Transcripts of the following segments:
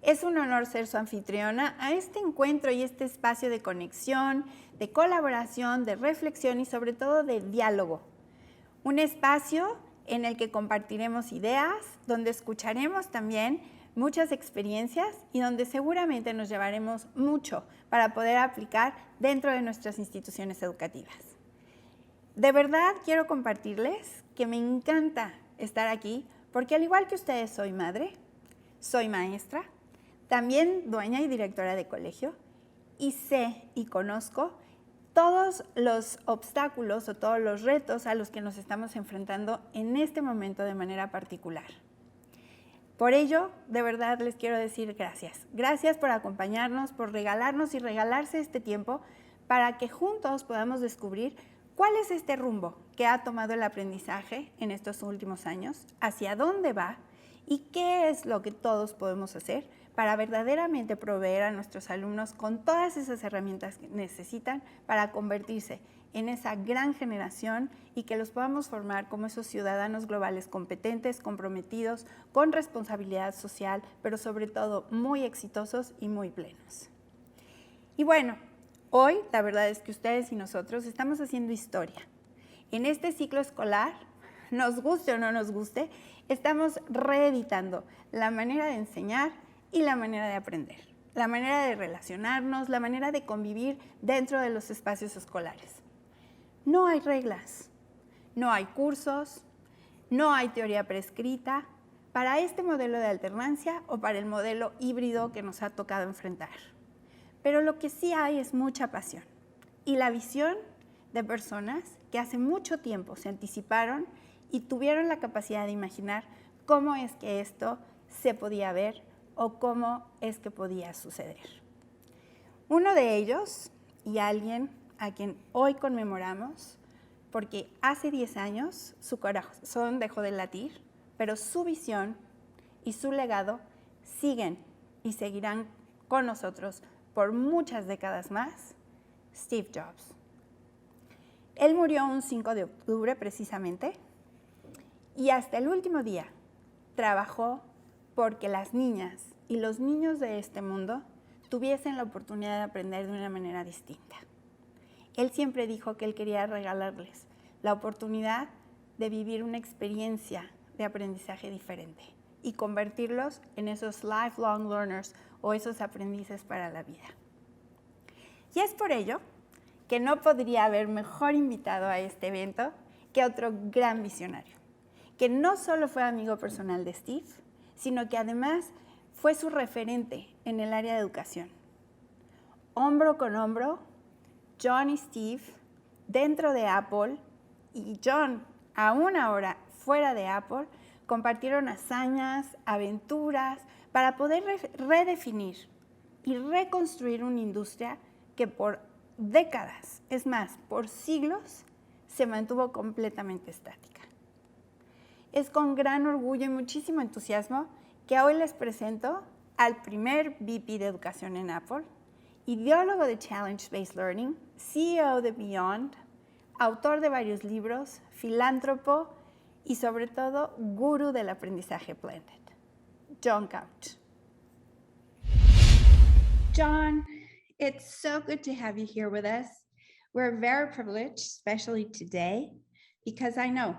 Es un honor ser su anfitriona a este encuentro y este espacio de conexión, de colaboración, de reflexión y sobre todo de diálogo. Un espacio en el que compartiremos ideas, donde escucharemos también muchas experiencias y donde seguramente nos llevaremos mucho para poder aplicar dentro de nuestras instituciones educativas. De verdad quiero compartirles que me encanta estar aquí porque al igual que ustedes soy madre, soy maestra, también dueña y directora de colegio y sé y conozco todos los obstáculos o todos los retos a los que nos estamos enfrentando en este momento de manera particular. Por ello, de verdad les quiero decir gracias. Gracias por acompañarnos, por regalarnos y regalarse este tiempo para que juntos podamos descubrir cuál es este rumbo que ha tomado el aprendizaje en estos últimos años, hacia dónde va y qué es lo que todos podemos hacer para verdaderamente proveer a nuestros alumnos con todas esas herramientas que necesitan para convertirse en esa gran generación y que los podamos formar como esos ciudadanos globales competentes, comprometidos, con responsabilidad social, pero sobre todo muy exitosos y muy plenos. Y bueno, hoy la verdad es que ustedes y nosotros estamos haciendo historia. En este ciclo escolar, nos guste o no nos guste, estamos reeditando la manera de enseñar y la manera de aprender, la manera de relacionarnos, la manera de convivir dentro de los espacios escolares. No hay reglas, no hay cursos, no hay teoría prescrita para este modelo de alternancia o para el modelo híbrido que nos ha tocado enfrentar. Pero lo que sí hay es mucha pasión y la visión de personas que hace mucho tiempo se anticiparon y tuvieron la capacidad de imaginar cómo es que esto se podía ver o cómo es que podía suceder. Uno de ellos, y alguien a quien hoy conmemoramos, porque hace 10 años su corazón dejó de latir, pero su visión y su legado siguen y seguirán con nosotros por muchas décadas más, Steve Jobs. Él murió un 5 de octubre precisamente y hasta el último día trabajó porque las niñas y los niños de este mundo tuviesen la oportunidad de aprender de una manera distinta. Él siempre dijo que él quería regalarles la oportunidad de vivir una experiencia de aprendizaje diferente y convertirlos en esos lifelong learners o esos aprendices para la vida. Y es por ello que no podría haber mejor invitado a este evento que otro gran visionario, que no solo fue amigo personal de Steve, sino que además fue su referente en el área de educación. Hombro con hombro, John y Steve dentro de Apple y John aún ahora fuera de Apple compartieron hazañas, aventuras para poder redefinir y reconstruir una industria que por décadas, es más, por siglos, se mantuvo completamente estática. Es con gran orgullo y muchísimo entusiasmo que hoy les presento al primer VP de Educación en Apple, ideólogo de Challenge-Based Learning, CEO de Beyond, autor de varios libros, filántropo y sobre todo gurú del aprendizaje blended, John Couch. John, it's so good to have you here with us. We're very privileged, especially today, because I know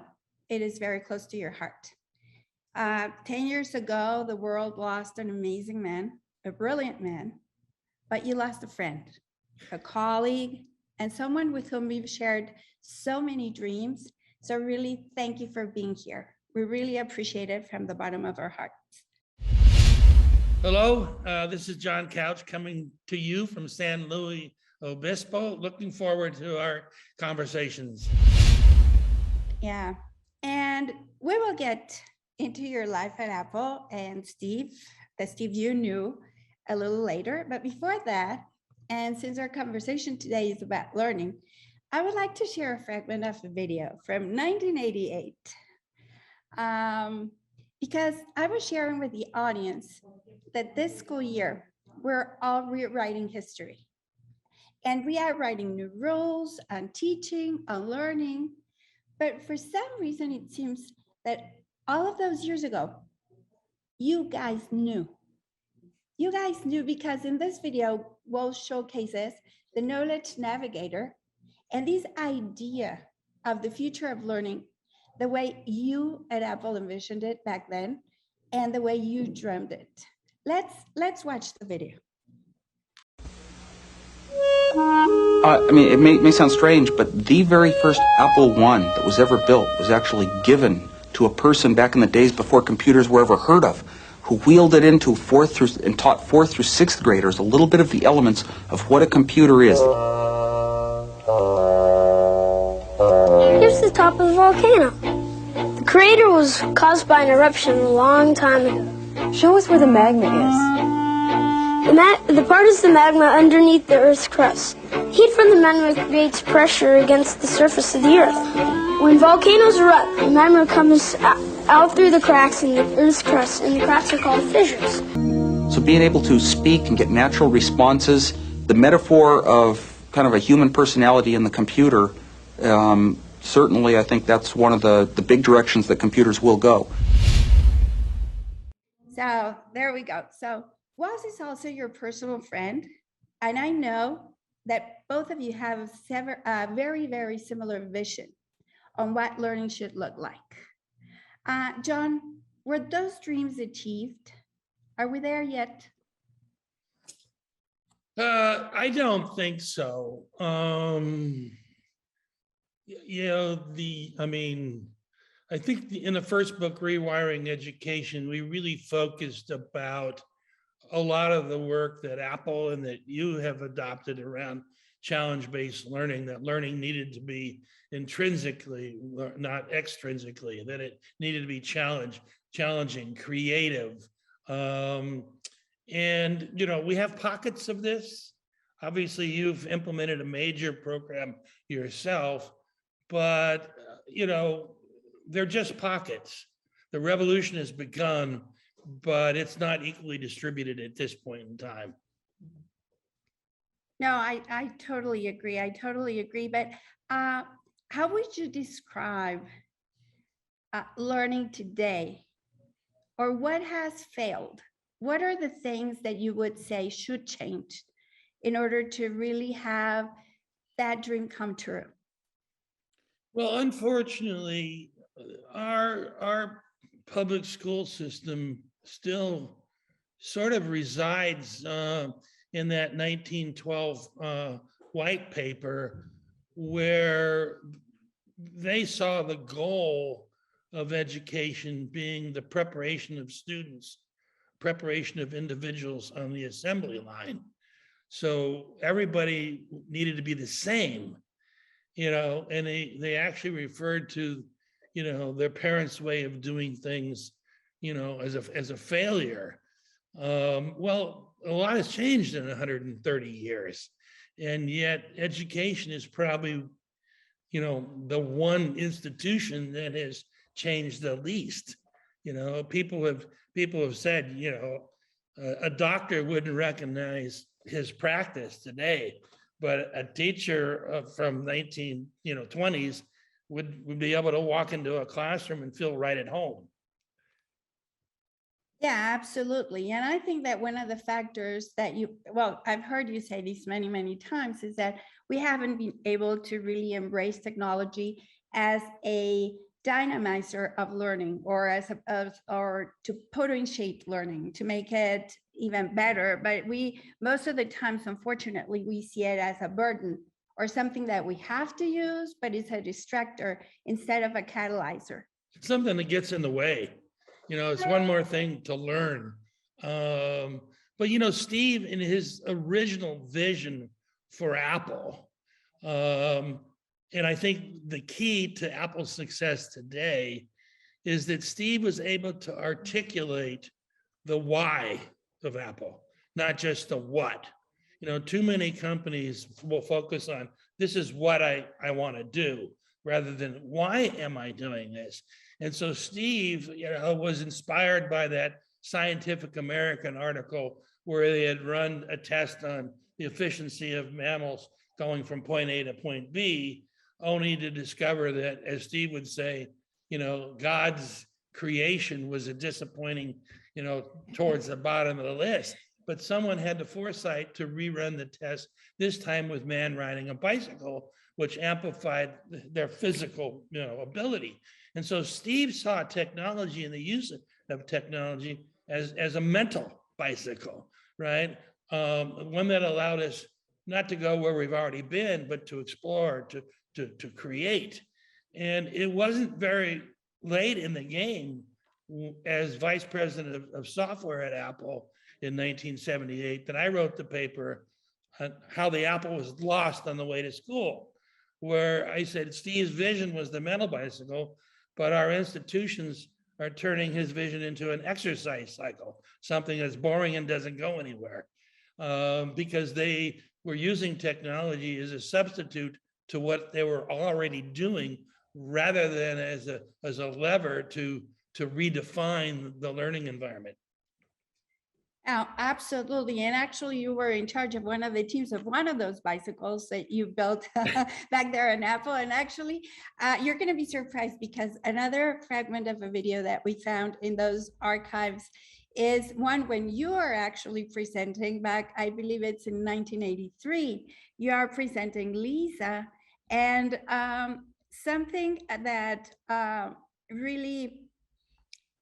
it is very close to your heart. 10 years ago, the world lost an amazing man, a brilliant man, but you lost a friend, a colleague, and someone with whom we've shared so many dreams. So really, thank you for being here. We really appreciate it from the bottom of our hearts. Hello, this is John Couch coming to you from San Luis Obispo. Looking forward to our conversations. Yeah, and we will get into your life at Apple and Steve, the Steve you knew, a little later. But before that, and since our conversation today is about learning, I would like to share a fragment of a video from 1988. Because I was sharing with the audience that this school year, we're all rewriting history. And we are writing new rules on teaching, on learning. But for some reason, it seems that all of those years ago, you guys knew You guys knew, because in this video, Will showcases the knowledge navigator and this idea of the future of learning, the way you at Apple envisioned it back then, and the way you dreamed it. Let's watch the video. I mean, it may sound strange, but the very first Apple I that was ever built was actually given to a person back in the days before computers were ever heard of, who wheeled it into and taught 4th through 6th graders a little bit of the elements of what a computer is. Here's the top of the volcano. The crater was caused by an eruption a long time ago. Show us where the magma is. The part is the magma underneath the Earth's crust. Heat from the magma creates pressure against the surface of the Earth. When volcanoes erupt, the magma comes out through the cracks in the Earth's crust, and the cracks are called fissures. So being able to speak and get natural responses, the metaphor of kind of a human personality in the computer, certainly I think that's one of the big directions that computers will go. So there we go. So Was is also your personal friend, and I know that both of you have a very, very similar vision on what learning should look like. John, were those dreams achieved? Are we there yet? I don't think so. I think in the first book, Rewiring Education, we really focused about a lot of the work that Apple and that you have adopted around challenge-based learning, that learning needed to be intrinsically, not extrinsically, that it needed to be challenging, creative. And, we have pockets of this. Obviously, you've implemented a major program yourself, but, they're just pockets. The revolution has begun, but it's not equally distributed at this point in time. No, I totally agree. I totally agree. But how would you describe learning today? Or what has failed? What are the things that you would say should change in order to really have that dream come true? Well, unfortunately, our public school system still sort of resides in that 1912 white paper, where they saw the goal of education being the preparation of students, preparation of individuals on the assembly line. So everybody needed to be the same, and they actually referred to, their parents' way of doing things, as a failure. Well, a lot has changed in 130 years, and yet education is probably, the one institution that has changed the least. People have said, a doctor wouldn't recognize his practice today, but a teacher from 1920s would be able to walk into a classroom and feel right at home. Yeah, absolutely. And I think that one of the factors that I've heard you say this many, many times, is that we haven't been able to really embrace technology as a dynamizer of learning, or or to potentiate learning, to make it even better. But most of the times, unfortunately, we see it as a burden or something that we have to use, but it's a distractor instead of a catalyzer. It's something that gets in the way. It's one more thing to learn. But Steve, in his original vision for Apple, and I think the key to Apple's success today is that Steve was able to articulate the why of Apple, not just the what. Too many companies will focus on, this is what I want to do, rather than why am I doing this? And so Steve, was inspired by that Scientific American article where they had run a test on the efficiency of mammals going from point A to point B, only to discover that, as Steve would say, God's creation was a disappointing, towards the bottom of the list. but someone had the foresight to rerun the test, this time with man riding a bicycle, which amplified their physical, ability. And so Steve saw technology and the use of technology as a mental bicycle, right? One that allowed us not to go where we've already been, but to explore, to create. And it wasn't very late in the game as vice president of software at Apple in 1978 that I wrote the paper on how the apple was lost on the way to school, where I said Steve's vision was the mental bicycle, but our institutions are turning his vision into an exercise cycle, something that's boring and doesn't go anywhere, because they were using technology as a substitute to what they were already doing, rather than as a lever to redefine the learning environment. Oh, absolutely. And actually, you were in charge of one of the teams of one of those bicycles that you built back there in Apple. And actually, you're going to be surprised, because another fragment of a video that we found in those archives is one when you are actually presenting back, I believe it's in 1983, you are presenting Lisa, and something that really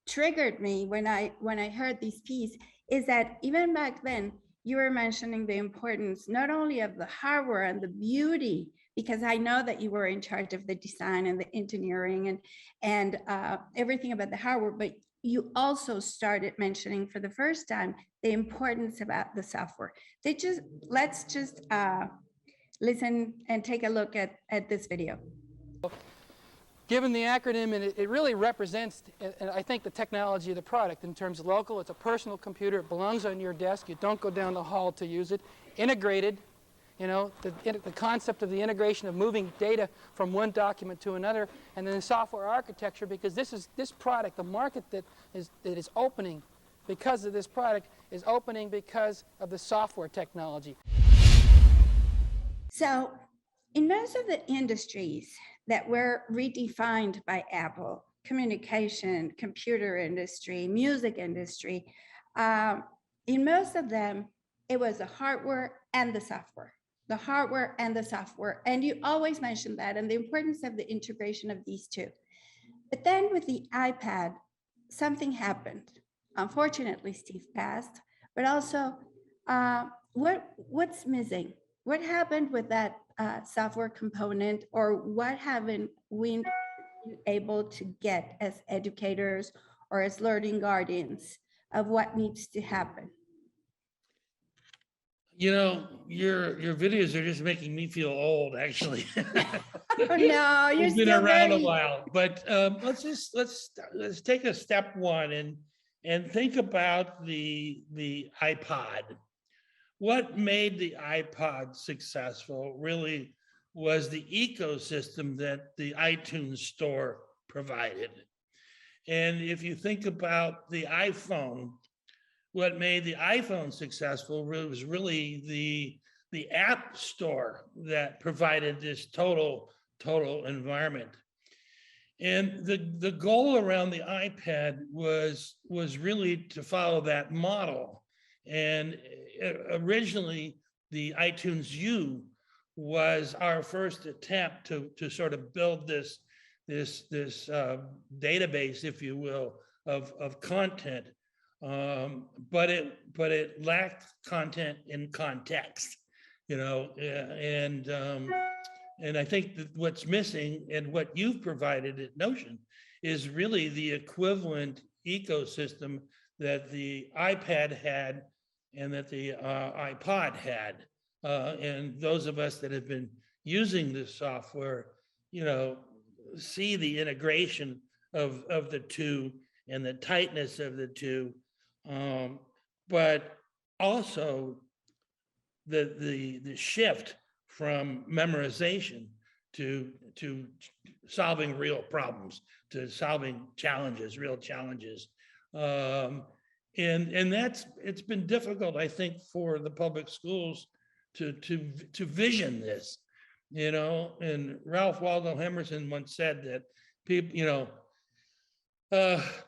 triggered me when I heard this piece is that even back then you were mentioning the importance not only of the hardware and the beauty, because I know that you were in charge of the design and the engineering and everything about the hardware, but you also started mentioning for the first time the importance about the software. Let's just listen and take a look at this video. Given the acronym, and it really represents, I think, the technology of the product in terms of local. It's a personal computer. It belongs on your desk. You don't go down the hall to use it. Integrated, the concept of the integration of moving data from one document to another, and then the software architecture, because this product, the market that is opening because of this product is opening because of the software technology. So in most of the industries that were redefined by Apple, communication, computer industry, music industry, in most of them, it was the hardware and the software, the hardware and the software. And you always mention that and the importance of the integration of these two. But then with the iPad, something happened. Unfortunately, Steve passed, but also what's missing? What happened with that software component, or what haven't we been able to get as educators or as learning guardians of what needs to happen? Your videos are just making me feel old, actually. Oh, no, you're You've been still around very... a while, but let's take a step one and think about the iPod. What made the iPod successful really was the ecosystem that the iTunes store provided. And if you think about the iPhone, what made the iPhone successful was really the app store that provided this total environment. And the goal around the iPad was really to follow that model. And originally, the iTunes U was our first attempt to sort of build this database, if you will, of content. But it lacked content in context, and I think that what's missing and what you've provided at Notion is really the equivalent ecosystem that the iPad had and that the iPod had. And those of us that have been using this software, see the integration of the two and the tightness of the two, but also the shift from memorization to solving real problems, to solving real challenges. And it's been difficult, I think, for the public schools to vision this, and Ralph Waldo Emerson once said that people,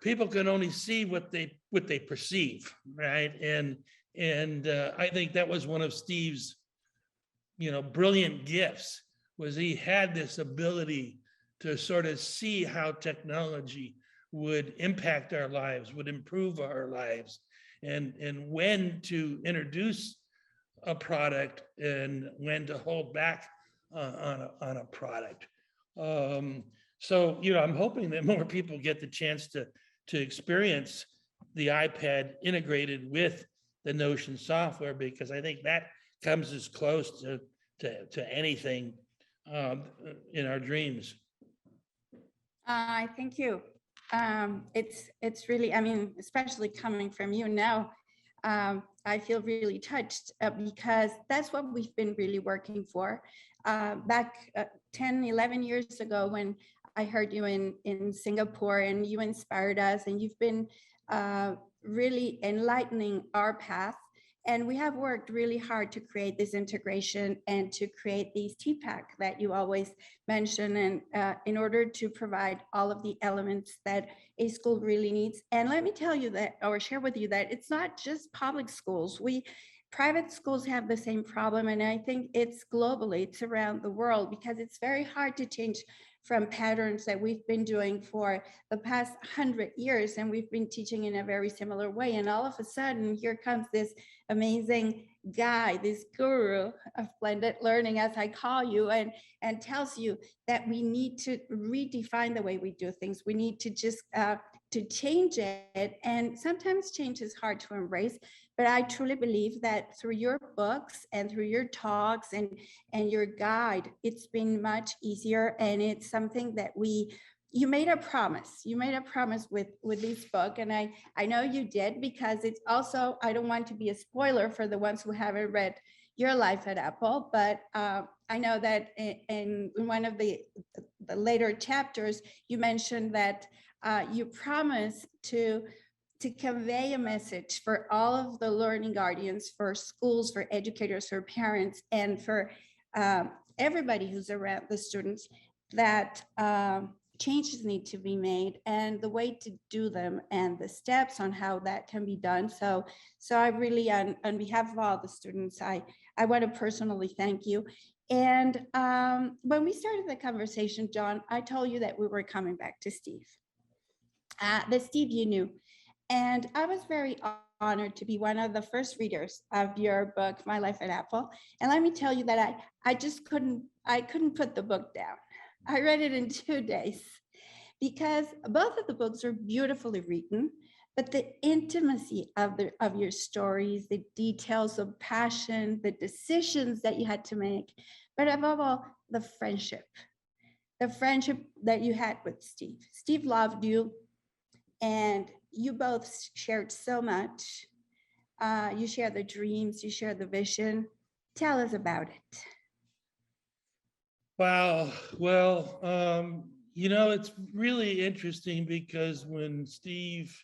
people can only see what they perceive, right? And And I think that was one of Steve's, brilliant gifts, was he had this ability to sort of see how technology would impact our lives, would improve our lives, and when to introduce a product and when to hold back on a product. So, I'm hoping that more people get the chance to experience the iPad integrated with the Notion software, because I think that comes as close to anything in our dreams. Thank you. It's really, I mean, especially coming from you now, I feel really touched because that's what we've been really working for. Back 10, 11 years ago, when I heard you in Singapore, and you inspired us, and you've been really enlightening our path. And we have worked really hard to create this integration and to create these TPAC that you always mention, and in order to provide all of the elements that a school really needs. And let me tell you that, or share with you that it's not just public schools. Private schools have the same problem, and I think it's globally, it's around the world, because it's very hard to change from patterns that we've been doing for the past 100 years, and we've been teaching in a very similar way. And all of a sudden, here comes this amazing guy, this guru of blended learning, as I call you, and tells you that we need to redefine the way we do things. We need to just to change it. And sometimes change is hard to embrace, but I truly believe that through your books and through your talks and your guide, it's been much easier. And it's something that you made a promise. You made a promise with this book. And I know you did, because it's also, I don't want to be a spoiler for the ones who haven't read Your Life at Apple, but I know that in one of the later chapters, you mentioned that you promised to convey a message for all of the learning guardians, for schools, for educators, for parents, and for everybody who's around the students, that changes need to be made, and the way to do them, and the steps on how that can be done. So I really, on behalf of all the students, I want to personally thank you. And when we started the conversation, John, I told you that we were coming back to Steve. The Steve you knew. And I was very honored to be one of the first readers of your book, My Life at Apple. And let me tell you that I just couldn't put the book down. I read it in 2 days, because both of the books are beautifully written, but the intimacy of your stories, the details of passion, the decisions that you had to make, but above all, the friendship that you had with Steve. Steve loved you, and you both shared so much. You share the dreams, you share the vision. Tell us about it. Wow. Well, it's really interesting, because when Steve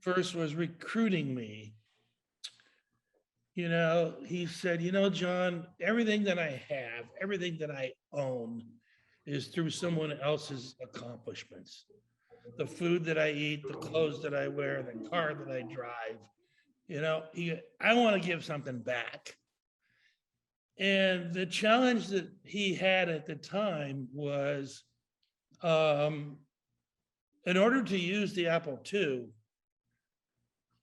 first was recruiting me, he said, John, everything that I have, everything that I own is through someone else's accomplishments. The food that I eat, the clothes that I wear, the car that I drive, I want to give something back. And the challenge that he had at the time was, in order to use the Apple II,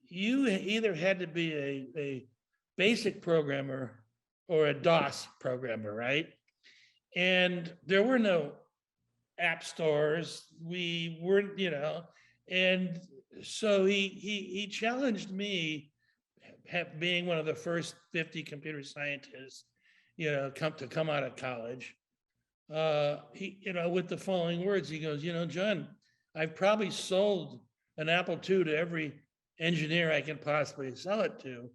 you either had to be a basic programmer or a DOS programmer, right? And there were no app stores. We weren't, and so he challenged me, being one of the first 50 computer scientists, come out of college. With the following words, he goes, John, I've probably sold an Apple II to every engineer I can possibly sell it to.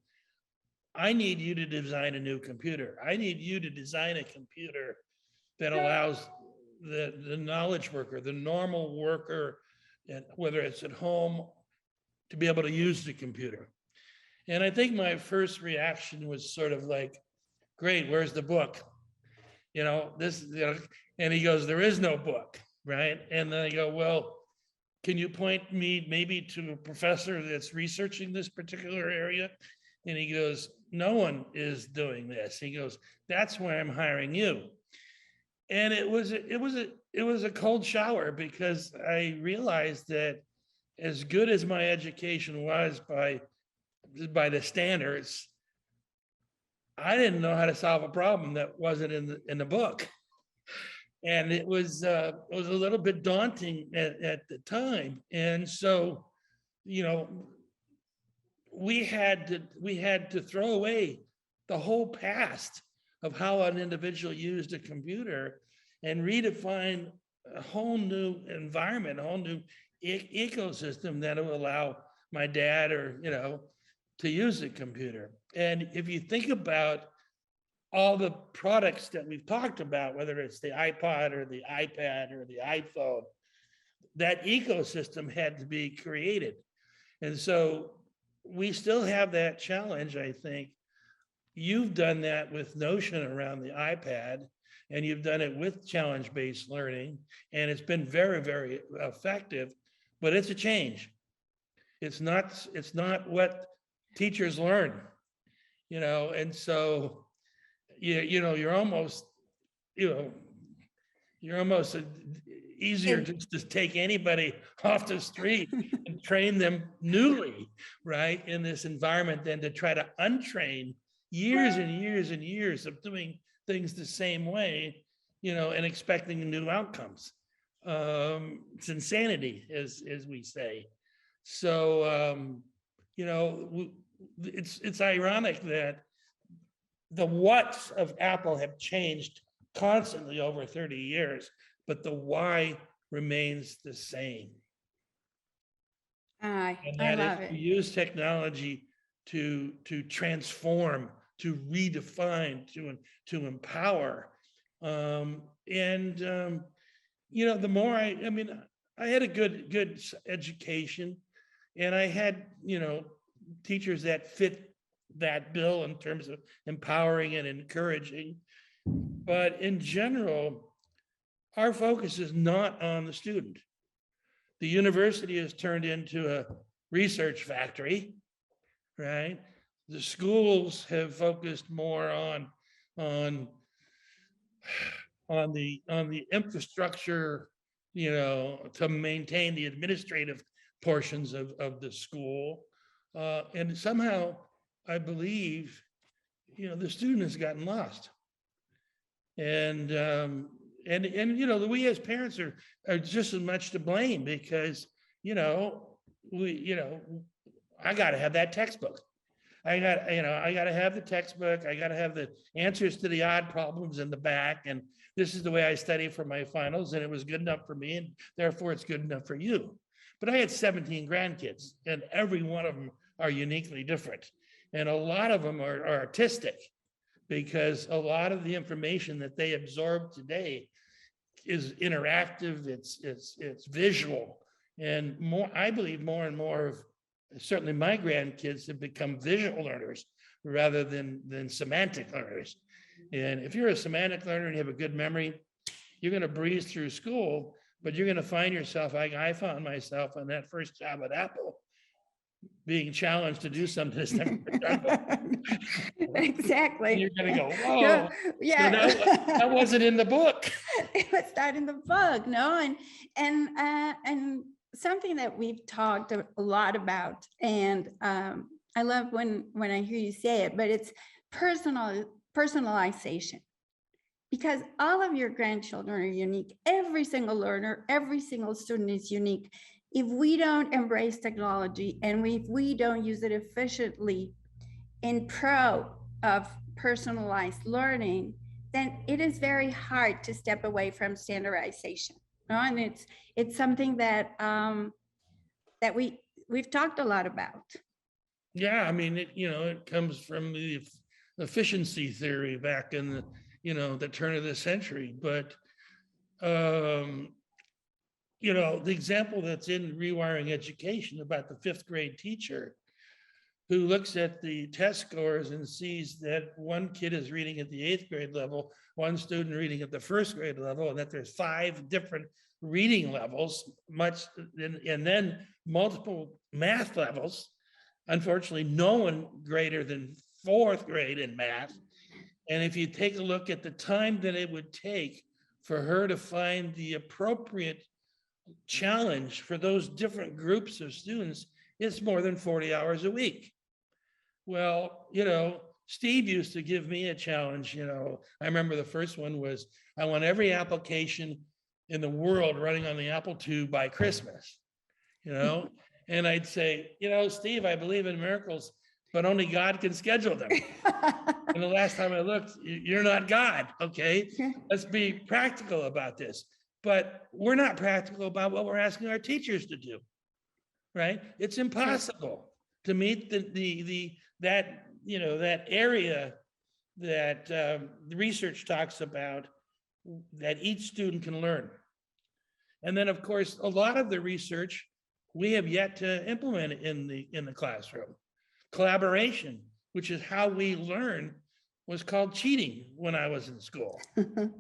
I need you to design a new computer. I need you to design a computer that allows the knowledge worker, the normal worker, and whether it's at home, to be able to use the computer. And I think my first reaction was sort of like, great, where's the book? And he goes, there is no book, right? And then I go, well, can you point me maybe to a professor that's researching this particular area? And he goes, no one is doing this. He goes, that's why I'm hiring you. And it was a cold shower, because I realized that as good as my education was by the standards, I didn't know how to solve a problem that wasn't in the book. And it was a little bit daunting at the time. And so, you know, we had to throw away the whole past of how an individual used a computer and redefine a whole new environment, a whole new ecosystem that will allow my dad to use a computer. And if you think about all the products that we've talked about, whether it's the iPod or the iPad or the iPhone, that ecosystem had to be created. And so we still have that challenge, I think. You've done that with Notion around the iPad, and you've done it with challenge-based learning, and it's been very, very effective, but it's a change. It's not what teachers learn, and so you're almost easier to just take anybody off the street and train them newly, right, in this environment, than to try to untrain years and years and years of doing things the same way, and expecting new outcomes. It's insanity, as we say. So, it's ironic that the whats of Apple have changed constantly over 30 years, but the why remains the same. I And love that it. is to use technology to transform, to redefine, to empower. The more I had a good education, and I had, teachers that fit that bill in terms of empowering and encouraging. But in general, our focus is not on the student. The university has turned into a research factory, right? The schools have focused more on the infrastructure, to maintain the administrative portions of the school. And somehow, I believe, the student has gotten lost. And we as parents are just as much to blame, because, I got to have that textbook. I got to have the textbook. I got to have the answers to the odd problems in the back. And this is the way I study for my finals. And it was good enough for me. And therefore, it's good enough for you. But I had 17 grandkids, and every one of them are uniquely different. And a lot of them are artistic, because a lot of the information that they absorb today is interactive, it's visual. And I believe more and more of, certainly my grandkids have become visual learners rather than semantic learners. And if you're a semantic learner and you have a good memory, you're going to breeze through school, but you're going to find yourself, I found myself on that first job at Apple, being challenged to do something that's never been done. Exactly. And you're going to go, whoa, yeah. that wasn't in the book. It was not in the book, no? And something that we've talked a lot about, and I love when I hear you say it, but it's personalization. Because all of your grandchildren are unique. Every single learner, every single student is unique. If we don't embrace technology, and if we don't use it efficiently in pro of personalized learning, then it is very hard to step away from standardization. And it's something that that we've talked a lot about. Yeah, it comes from the efficiency theory back in the the turn of the century. But the example that's in Rewiring Education about the 5th grade teacher, who looks at the test scores and sees that one kid is reading at the 8th grade level, one student reading at the 1st grade level, and that there's 5 different reading levels, and then multiple math levels. Unfortunately, no one greater than 4th grade in math. And if you take a look at the time that it would take for her to find the appropriate challenge for those different groups of students, it's more than 40 hours a week. Well, Steve used to give me a challenge. I remember the first one was, I want every application in the world running on the Apple II by Christmas, and I'd say, Steve, I believe in miracles, but only God can schedule them. And the last time I looked, you're not God, okay? Let's be practical about this. But we're not practical about what we're asking our teachers to do, right? It's impossible to meet that area that the research talks about, that each student can learn. And then, of course, a lot of the research we have yet to implement in the classroom. Collaboration, which is how we learn, was called cheating when I was in school,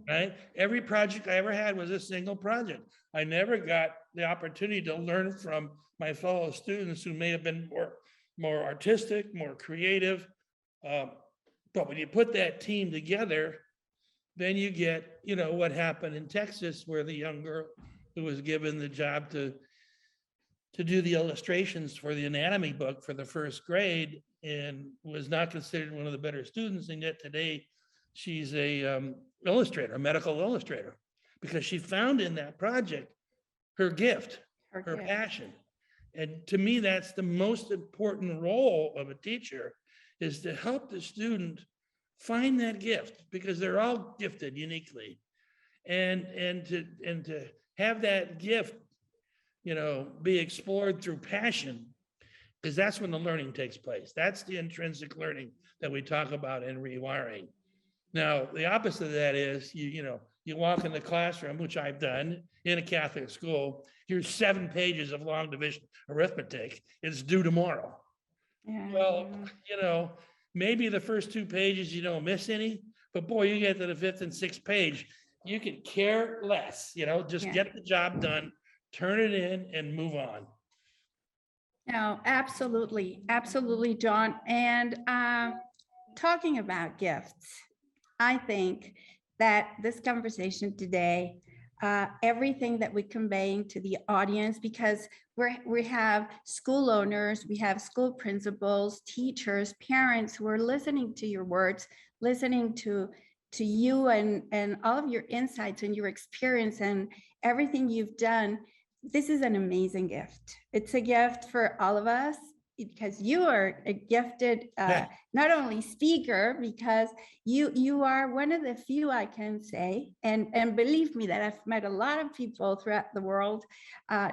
right? Every project I ever had was a single project. I never got the opportunity to learn from my fellow students who may have been more artistic, more creative. But when you put that team together, then you get, what happened in Texas, where the young girl who was given the job to do the illustrations for the anatomy book for the 1st grade and was not considered one of the better students. And yet today she's a illustrator, a medical illustrator, because she found in that project her gift, her passion. And to me, that's the most important role of a teacher, is to help the student find that gift, because they're all gifted uniquely. And to have that gift, be explored through passion, because that's when the learning takes place. That's the intrinsic learning that we talk about in rewiring. Now, the opposite of that is, you walk in the classroom, which I've done in a Catholic school, here's 7 pages of long division arithmetic. It's due tomorrow. Yeah. Well, maybe the first 2 pages you don't miss any, but boy, you get to the 5th and 6th page, you could care less, just get the job done, turn it in and move on. No, absolutely. Absolutely, John. And talking about gifts, I think that this conversation today, everything that we're conveying to the audience, because we have school owners, we have school principals, teachers, parents who are listening to your words, listening to you and all of your insights and your experience and everything you've done. This is an amazing gift. It's a gift for all of us, because you are a gifted, not only speaker, because you are one of the few, I can say, and believe me that I've met a lot of people throughout the world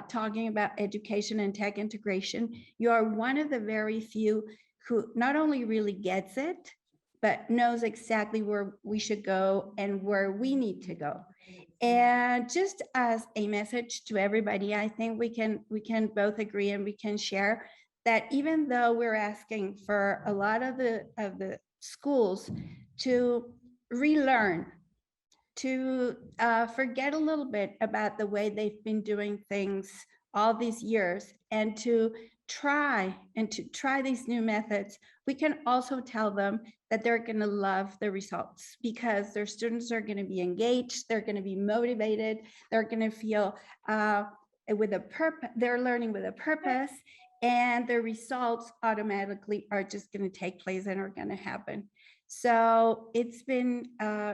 talking about education and tech integration. You are one of the very few who not only really gets it, but knows exactly where we should go and where we need to go. And just as a message to everybody, I think we can both agree and we can share that even though we're asking for a lot of the schools to relearn, to forget a little bit about the way they've been doing things all these years, and to try these new methods, we can also tell them that they're going to love the results, because their students are going to be engaged, they're going to be motivated, they're going to feel with a purpose, they're learning with a purpose, and the results automatically are just going to take place and are going to happen. So it's been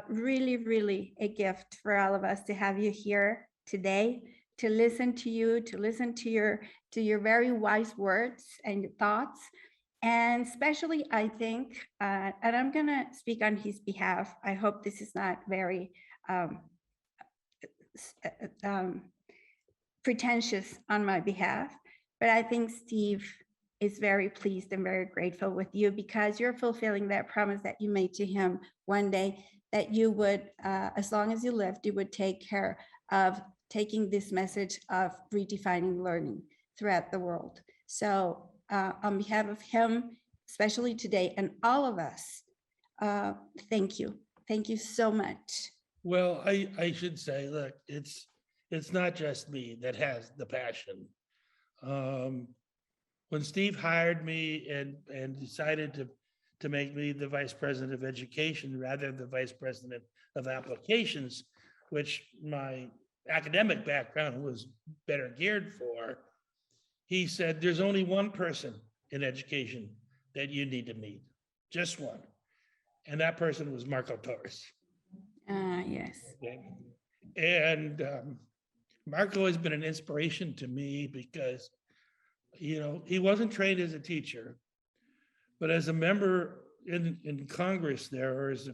really, really a gift for all of us to have you here today, to listen to you, to listen to your very wise words and thoughts. And especially, I think, and I'm going to speak on his behalf, I hope this is not very pretentious on my behalf, but I think Steve is very pleased and very grateful with you, because you're fulfilling that promise that you made to him one day, that you would, as long as you lived, you would take care of taking this message of redefining learning throughout the world. So on behalf of him especially today, and all of us. Thank you. Thank you so much. Well, I should say, look, it's not just me that has the passion. When Steve hired me and decided to make me the vice president of education rather than the vice president of applications, which my academic background was better geared for, he said, there's only one person in education that you need to meet, just one. And that person was Marco Torres. Yes. Okay. And Marco has been an inspiration to me because, you know, he wasn't trained as a teacher, but as a member in Congress there, or as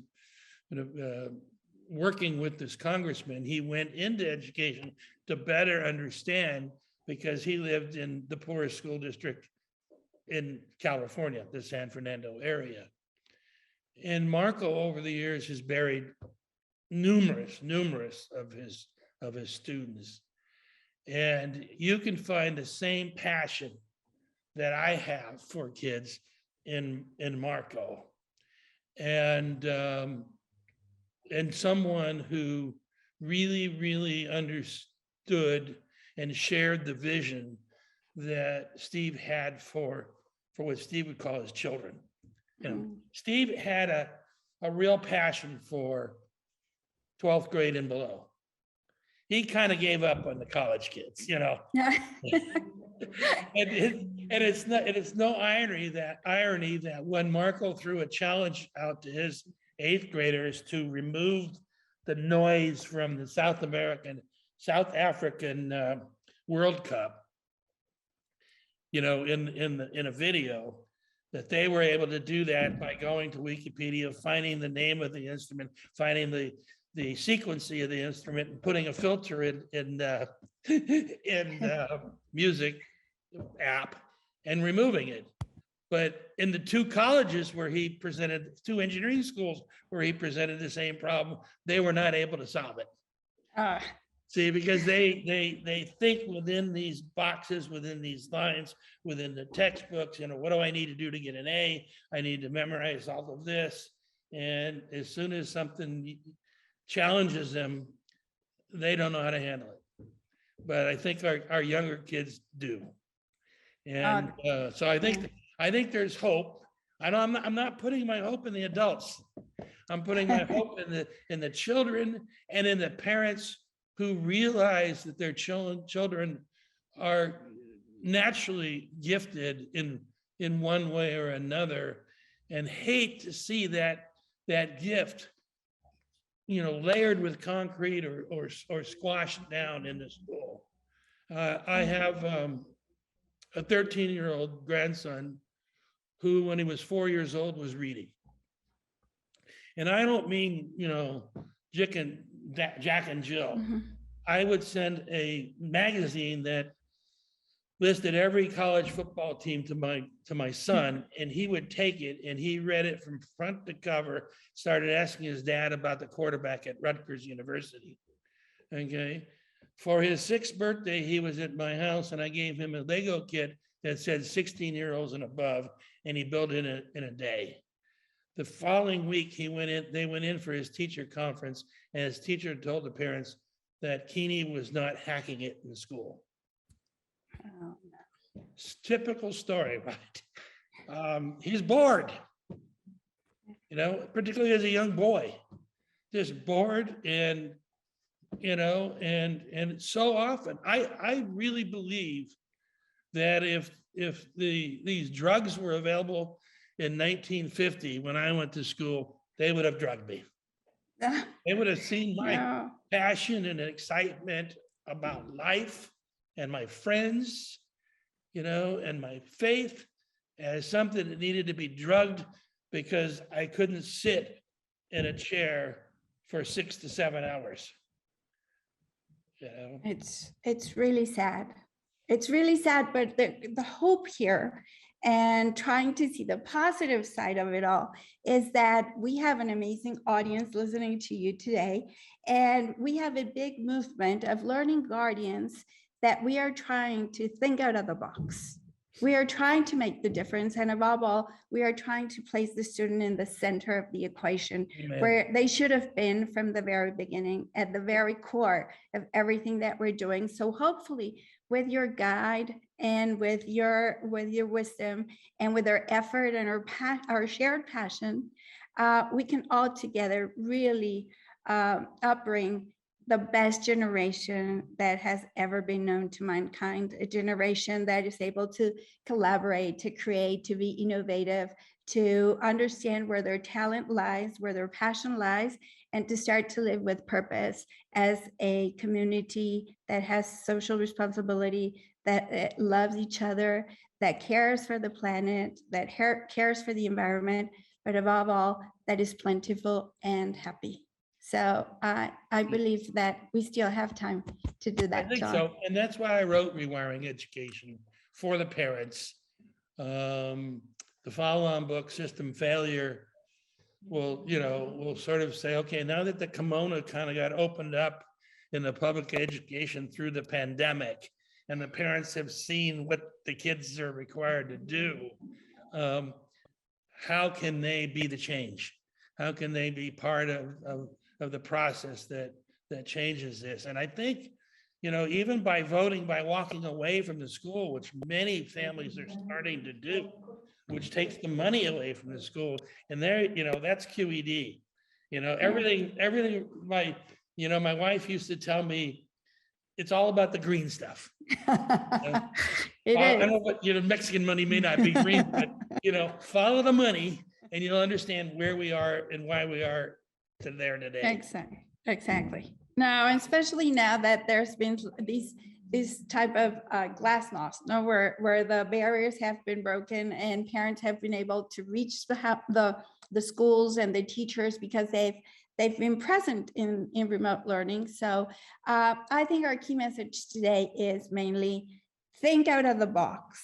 working with this congressman, he went into education to better understand, because he lived in the poorest school district in California, the San Fernando area. And Marco over the years has buried numerous of his students. And you can find the same passion that I have for kids in Marco. And someone who really understood and shared the vision that Steve had for what Steve would call his children. You know, Steve had a real passion for 12th grade and below. He kind of gave up on the college kids, you know. And it's no irony that when Marco threw a challenge out to his 8th graders to remove the noise from the South African World Cup, you know, in a video, that they were able to do that by going to Wikipedia, finding the name of the instrument, finding the sequencing of the instrument, and putting a filter in music app and removing it. But in the 2 colleges where he presented, 2 engineering schools where he presented the same problem, they were not able to solve it. See, because they think within these boxes, within these lines, within the textbooks, you know, what do I need to do to get an A? I need to memorize all of this. And as soon as something challenges them, they don't know how to handle it. But I think our younger kids do. And so I think there's hope. I'm not putting my hope in the adults. I'm putting my hope in the children and in the parents who realize that their children are naturally gifted in one way or another, and hate to see that gift, you know, layered with concrete or squashed down in the school. I have a 13-year-old grandson who, when he was 4 years old, was reading. And I don't mean, you know, Jack and Jill. Mm-hmm. I would send a magazine that listed every college football team to my son, and he would take it and he read it from front to cover, started asking his dad about the quarterback at Rutgers University. Okay. For his 6th birthday, he was at my house and I gave him a Lego kit that said 16-year-olds and above, and he built it in a day. The following week, they went in for his teacher conference, and his teacher told the parents that Keeney was not hacking it in school. Oh, no. Typical story, right? He's bored, you know, particularly as a young boy, just bored. And, you know, and so often, I really believe that if these drugs were available in 1950, when I went to school, they would have drugged me. They would have seen my passion and excitement about life and my friends, you know, and my faith as something that needed to be drugged, because I couldn't sit in a chair for 6 to 7 hours. You know? It's really sad. It's really sad, but the hope here, and trying to see the positive side of it all, is that we have an amazing audience listening to you today. And we have a big movement of learning guardians that we are trying to think out of the box. We are trying to make the difference, and above all, we are trying to place the student in the center of the equation, Amen. where they should have been from the very beginning, at the very core of everything that we're doing. So hopefully, with your guide and with your wisdom and with our effort and our shared passion, we can all together really upbring the best generation that has ever been known to mankind, a generation that is able to collaborate, to create, to be innovative, to understand where their talent lies, where their passion lies, and to start to live with purpose as a community that has social responsibility, that loves each other, that cares for the planet, that cares for the environment, but above all, that is plentiful and happy. So I believe that we still have time to do that, I think John. so, and that's why I wrote Rewiring Education for the parents. The follow-on book, System Failure, will sort of say, okay, now that the kimono kind of got opened up in the public education through the pandemic, and the parents have seen what the kids are required to do, how can they be the change? How can they be part of the process that changes this? And I think, even by voting, by walking away from the school, which many families are starting to do, which takes the money away from the school, and there, that's QED. Everything. My wife used to tell me, it's all about the green stuff. I don't know what, Mexican money may not be green, but follow the money, and you'll understand where we are and why we are to there today. Exactly. No, especially now that there's been this type of glasnost, where the barriers have been broken and parents have been able to reach the schools and the teachers because they've been present in remote learning. So I think our key message today is mainly think out of the box.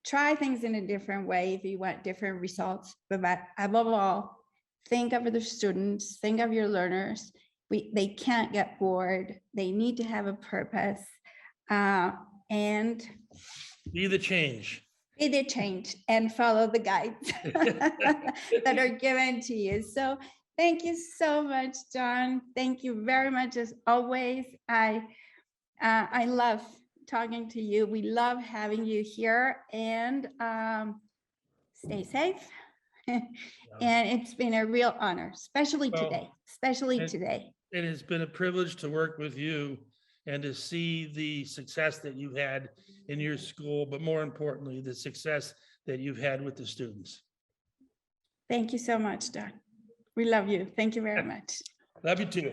Try things in a different way if you want different results, but above all, think of the students, think of your learners. They can't get bored. They need to have a purpose, and Be the change. Be the change and follow the guides that are given to you. So thank you so much, John. Thank you very much as always. I love talking to you. We love having you here, and stay safe. And it's been a real honor, especially today. It has been a privilege to work with you and to see the success that you've had in your school, but more importantly, the success that you've had with the students. Thank you so much, Don. We love you. Thank you very much. Love you too.